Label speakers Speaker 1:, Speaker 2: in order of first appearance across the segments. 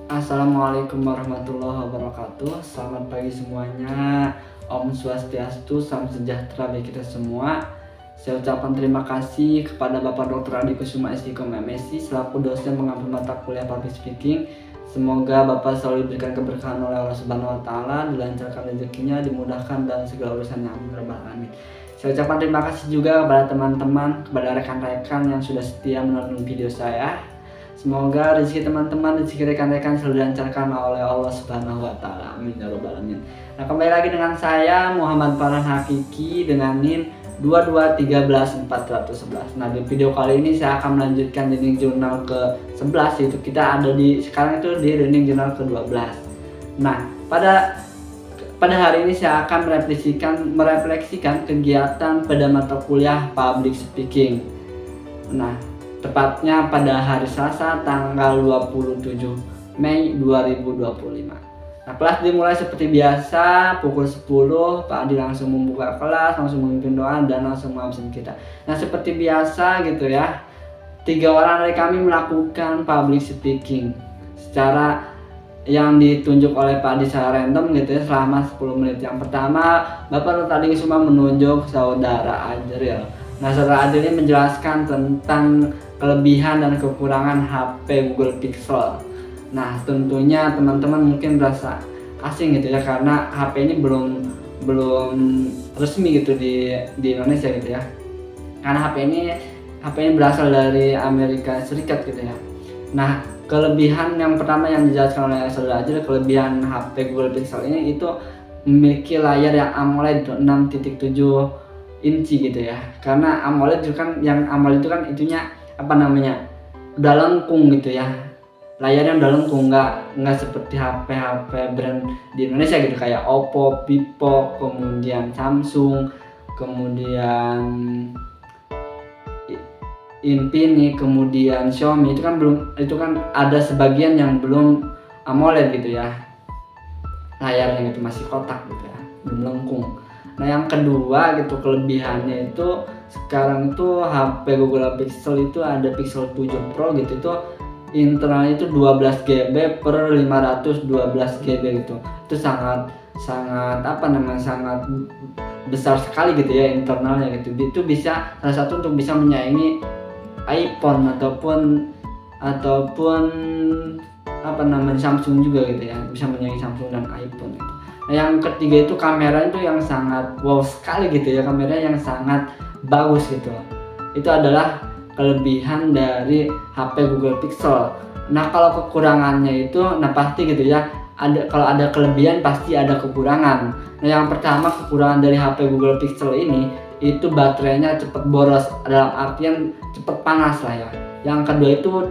Speaker 1: Assalamualaikum warahmatullahi wabarakatuh. Selamat pagi semuanya. Om Swastiastu, salam sejahtera bagi kita semua. Saya ucapkan terima kasih kepada Bapak Dr. Adi Kusuma SIKOM MSc selaku dosen mengambil mata kuliah Public Speaking. Semoga Bapak selalu diberikan keberkahan oleh Allah Subhanahu wa taala, dilancarkan rezekinya, dimudahkan dan segala urusannya. Amin ya rabbal alamin. Saya ucapkan terima kasih juga kepada teman-teman, kepada rekan-rekan yang sudah setia menonton video saya. Semoga rezeki teman-teman, rezeki rekan-rekan selalu dilancarkan oleh Allah Subhanahu wa taala. Amin ya rabbal alamin. Nah, kembali lagi dengan saya Muhammad Farhan Hakiki dengan NIM 2213411. Nah, di video kali ini saya akan melanjutkan reading journal ke-11, yaitu kita ada di sekarang itu di reading journal ke-12. Nah, pada hari ini saya akan merefleksikan kegiatan pada mata kuliah Public Speaking. Nah, tepatnya pada hari Selasa tanggal 27 Mei 2025. Nah, kelas dimulai seperti biasa pukul 10. Pak Adi langsung membuka kelas, langsung memimpin doa dan langsung mengabsen kita. Nah, seperti biasa gitu ya, 3 orang dari kami melakukan public speaking secara yang ditunjuk oleh Pak Adi secara random gitu ya selama 10 menit. Yang pertama, Bapak tadi semua menunjuk saudara Ajril. Nah, saudara Ajril ini menjelaskan tentang kelebihan dan kekurangan HP Google Pixel. Nah, tentunya teman-teman mungkin berasa asing gitu ya, karena HP ini belum resmi gitu di Indonesia gitu ya. Karena HP ini berasal dari Amerika Serikat gitu ya. Nah, kelebihan yang pertama yang dijelaskan oleh saudara Ajril, kelebihan HP Google Pixel ini itu memiliki layar yang AMOLED 6.7 inci gitu ya. Karena AMOLED itu kan itu kan itunya udah lengkung gitu ya, layarnya udah lengkung, nggak seperti HP brand di Indonesia gitu kayak Oppo, Vivo, kemudian Samsung, kemudian Infinix, kemudian Xiaomi. Itu kan ada sebagian yang belum AMOLED gitu ya, layarnya itu masih kotak gitu ya, belum lengkung. Nah, yang kedua gitu kelebihannya itu sekarang itu HP Google Pixel itu ada Pixel 7 Pro gitu, itu internalnya itu 12 GB per 512 GB gitu. Itu sangat sangat besar sekali gitu ya internalnya gitu. Itu bisa salah satu untuk bisa menyaingi iPhone ataupun Samsung juga gitu ya, bisa menyaingi Samsung dan iPhone gitu. Nah, yang ketiga itu kamera itu yang sangat wow sekali gitu ya, kamera yang sangat bagus gitu. Itu adalah kelebihan dari HP Google Pixel. Nah, kalau kekurangannya itu pasti gitu ya, kalau ada kelebihan pasti ada kekurangan. Nah, yang pertama kekurangan dari HP Google Pixel ini itu baterainya cepat boros, dalam artian cepat panas lah ya. Yang kedua itu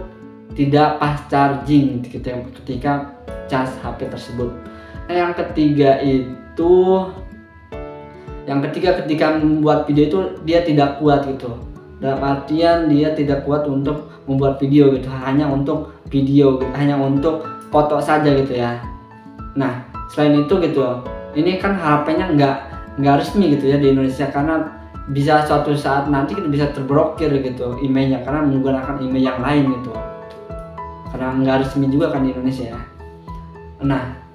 Speaker 1: tidak fast charging ketika cas HP tersebut. Nah, yang ketiga ketika membuat video itu dia tidak kuat gitu. Dalam artian dia tidak kuat untuk membuat video gitu, hanya untuk foto saja gitu ya. Nah, selain itu gitu, ini kan HP-nya nggak resmi gitu ya di Indonesia, karena bisa suatu saat nanti kita bisa terblokir gitu emailnya karena menggunakan email yang lain gitu, karena nggak resmi juga kan di Indonesia ya. Nah,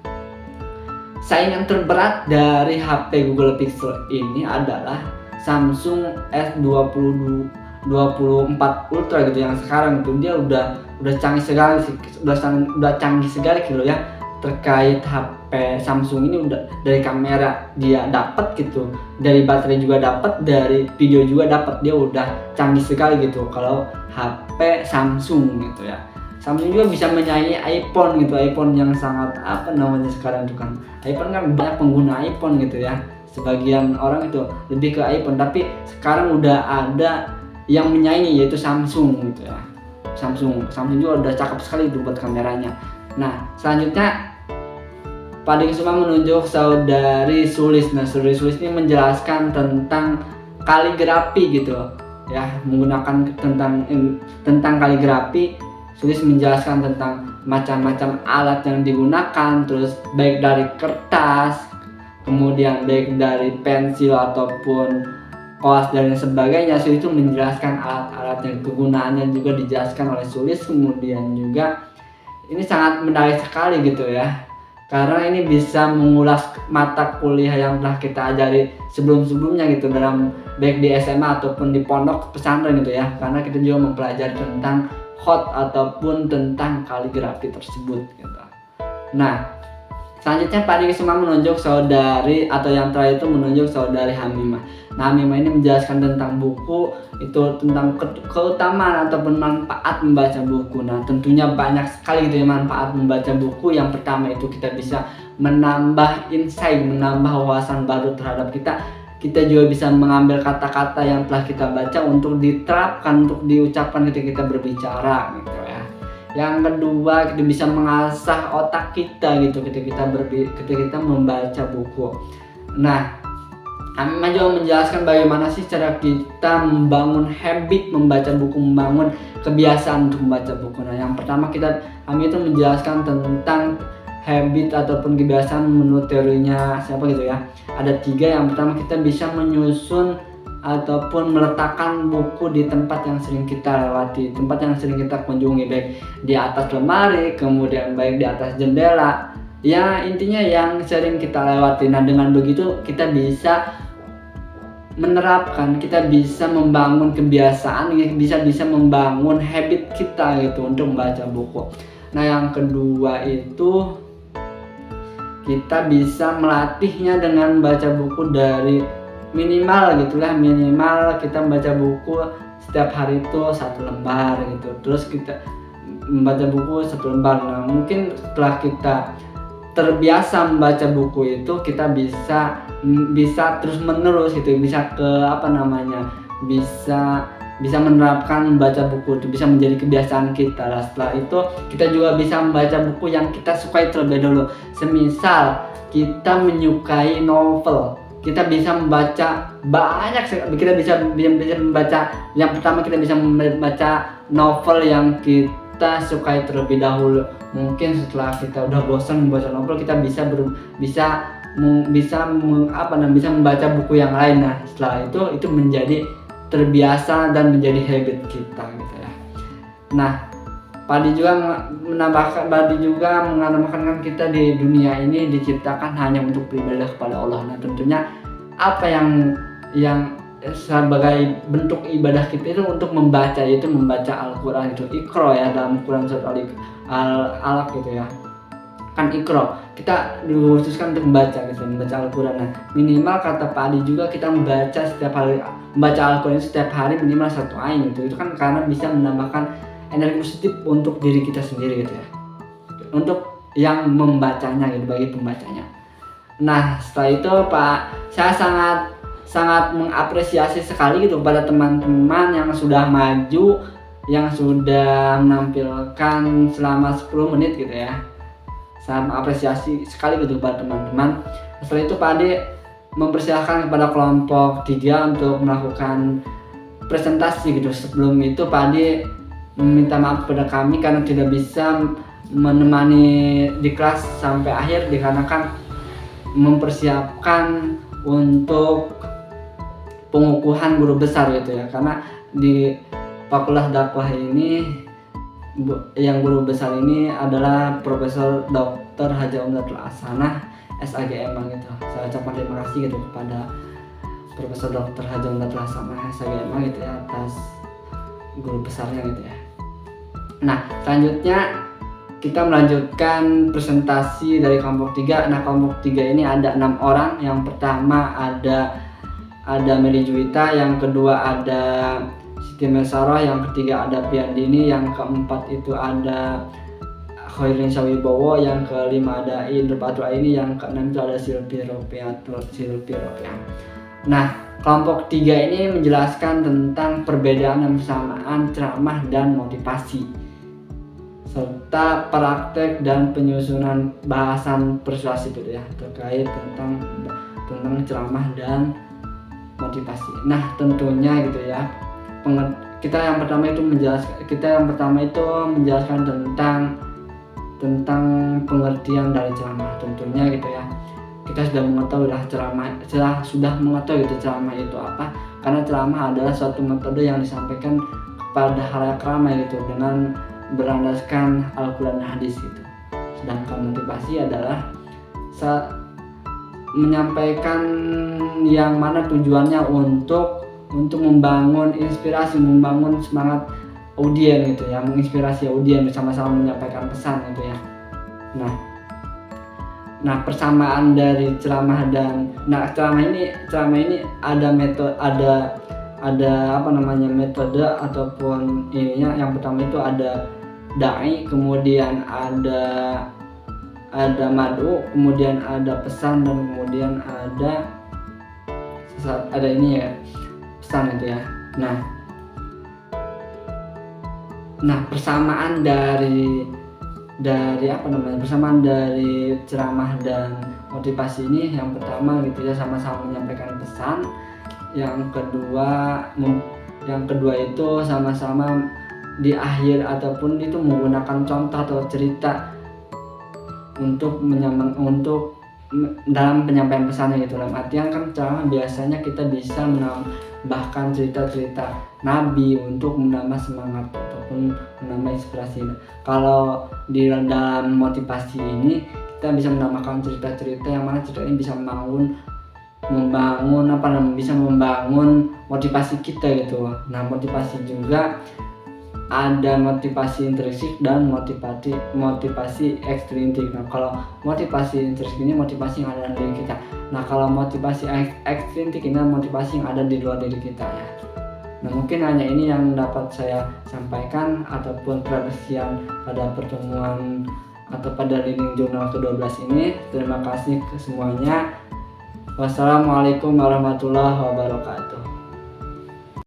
Speaker 1: saingan terberat dari HP Google Pixel ini adalah Samsung S24 Ultra gitu, yang sekarang itu dia udah canggih sekali sih, udah canggih sekali gitu ya. Terkait HP Samsung ini udah dari kamera dia dapat gitu, dari baterai juga dapat, dari video juga dapat, dia udah canggih sekali gitu kalau HP Samsung gitu ya. Samsung juga bisa menyaingi iPhone gitu, iPhone yang sangat sekarang itu kan, iPhone kan banyak pengguna iPhone gitu ya, sebagian orang itu lebih ke iPhone, tapi sekarang udah ada yang menyaingi yaitu Samsung gitu ya. Samsung juga udah cakep sekali itu buat kameranya. Nah, selanjutnya Pak Adi Kusuma menunjuk saudari Sulis. Nah, saudari Sulis ini menjelaskan tentang kaligrafi gitu ya, menggunakan tentang kaligrafi. Sulis menjelaskan tentang macam-macam alat yang digunakan, terus baik dari kertas, kemudian baik dari pensil ataupun koas dan sebagainya. Sulis itu menjelaskan alat-alat yang kegunaannya juga dijelaskan oleh Sulis. Kemudian juga ini sangat menarik sekali gitu ya, karena ini bisa mengulas mata kuliah yang telah kita ajari sebelum-sebelumnya gitu, dalam baik di SMA ataupun di pondok pesantren gitu ya, karena kita juga mempelajari tentang khat ataupun tentang kaligrafi tersebut gitu. Nah, selanjutnya Pak Diki Suma menunjuk saudari, atau yang terakhir itu menunjuk saudari Hamimah. Nah, Hamimah ini menjelaskan tentang buku itu, tentang keutamaan ataupun manfaat membaca buku. Nah, tentunya banyak sekali gitu ya manfaat membaca buku. Yang pertama itu kita bisa menambah insight, menambah wawasan baru terhadap kita. Kita juga bisa mengambil kata-kata yang telah kita baca untuk diterapkan, untuk diucapkan ketika kita berbicara gitu ya. Yang kedua, kita bisa mengasah otak kita gitu ketika kita membaca buku. Nah, Amimah juga menjelaskan bagaimana sih cara kita membangun habit membaca buku, membangun kebiasaan untuk membaca buku. Nah, yang pertama Amimah itu menjelaskan tentang habit ataupun kebiasaan menurut teorinya siapa gitu ya. Ada 3. Yang pertama, kita bisa menyusun ataupun meletakkan buku di tempat yang sering kita lewati, tempat yang sering kita kunjungi, baik di atas lemari, kemudian baik di atas jendela, ya intinya yang sering kita lewati. Nah, dengan begitu kita bisa menerapkan, kita bisa membangun kebiasaan, bisa membangun habit kita gitu untuk membaca buku. Nah, yang kedua itu kita bisa melatihnya dengan membaca buku dari minimal kita membaca buku setiap hari itu 1 lembar gitu. Terus kita membaca buku 1 lembar. Nah, mungkin setelah kita terbiasa membaca buku itu, kita bisa terus menerus gitu, bisa bisa menerapkan membaca buku itu, bisa menjadi kebiasaan kita. Nah, setelah itu kita juga bisa membaca buku yang kita sukai terlebih dahulu. Semisal kita menyukai novel, kita bisa membaca banyak, kita bisa membaca, yang pertama kita bisa membaca novel yang kita sukai terlebih dahulu. Mungkin setelah kita udah bosan membaca novel, kita bisa membaca buku yang lain. Nah, setelah itu menjadi terbiasa dan menjadi habit kita gitu ya. Nah, Padi juga menambahkan kan kita di dunia ini diciptakan hanya untuk beribadah kepada Allah. Nah, tentunya apa yang sebagai bentuk ibadah kita itu untuk membaca, yaitu membaca Al-Quran itu, Iqra ya, dalam Quran surat Al-Alaq gitu ya. Kan Iqra, kita dikhususkan untuk membaca Al-Quran. Nah, minimal kata Pak Adi juga kita membaca Al-Quran setiap hari minimal 1 ayat gitu. Itu kan karena bisa menambahkan energi positif untuk diri kita sendiri gitu ya, untuk yang membacanya gitu, bagi pembacanya. Nah, setelah itu saya sangat mengapresiasi sekali gitu kepada teman-teman yang sudah maju, yang sudah menampilkan selama 10 menit gitu ya. Sangat mengapresiasi sekali gitu kepada teman-teman. Setelah itu Pak Ade mempersilahkan kepada kelompok 3 untuk melakukan presentasi gitu. Sebelum itu Pak Ade meminta maaf kepada kami karena tidak bisa menemani di kelas sampai akhir, dikarenakan mempersiapkan untuk pengukuhan guru besar gitu ya. Karena di Fakultas Dakwah ini yang guru besar ini adalah Profesor Dr. Haji Umdatul Hasanah SAGM gitu. Saya ucapkan terima kasih gitu kepada Profesor Dr. Haji Umdatul Hasanah SAGM gitu ya, atas guru besarnya gitu ya. Nah, selanjutnya kita melanjutkan presentasi dari kelompok 3. Nah, kelompok 3 ini ada 6 orang. Yang pertama ada Meli Juwita, yang kedua ada Siti Mesarah, yang ketiga ada Piandini, yang keempat itu ada Khairin Sawibowo, yang kelima ada Indra Patu Aini, yang keenam itu ada Silvi Ropiah. Nah, kelompok 3 ini menjelaskan tentang perbedaan dan persamaan ceramah dan motivasi, serta praktek dan penyusunan bahasan persuasif itu ya, terkait tentang ceramah dan motivasi. Nah, tentunya gitu ya, kita yang pertama itu menjelaskan tentang pengertian dari ceramah. Tentunya gitu ya, kita sudah mengetahui gitu ceramah itu apa, karena ceramah adalah suatu metode yang disampaikan kepada halayak ramai gitu, dengan berlandaskan Al-Quran dan hadis gitu. Sedangkan motivasi adalah menyampaikan yang mana tujuannya untuk membangun inspirasi, membangun semangat audien gitu ya, menginspirasi audien bersama-sama menyampaikan pesan gitu ya. Nah persamaan dari ceramah dan ceramah ini ada metode, metode ataupun ininya. Yang pertama itu ada dai, kemudian ada madu, kemudian ada pesan, dan kemudian ada ini ya, pesan itu ya. Nah persamaan dari persamaan dari ceramah dan motivasi ini, yang pertama gitu ya, sama-sama menyampaikan pesan. Yang kedua itu sama-sama di akhir ataupun itu menggunakan contoh atau cerita untuk dalam penyampaian pesannya gitu. Dalam artian kan ceramah biasanya kita bisa menambahkan cerita-cerita Nabi untuk menambah semangat ataupun menambah inspirasi. Kalau di dalam motivasi ini kita bisa menambahkan cerita-cerita yang mana cerita ini bisa bisa membangun motivasi kita gitu. Nah motivasi juga ada motivasi intrinsik dan motivasi ekstrinsik. Nah kalau motivasi intrinsik ini motivasi yang ada dalam diri kita. Nah kalau motivasi ekstrinsik ini motivasi yang ada di luar diri kita ya. Nah mungkin hanya ini yang dapat saya sampaikan ataupun refleksian pada pertemuan atau pada reading journal ke-12 ini. Terima kasih ke semuanya. Wassalamualaikum warahmatullahi wabarakatuh.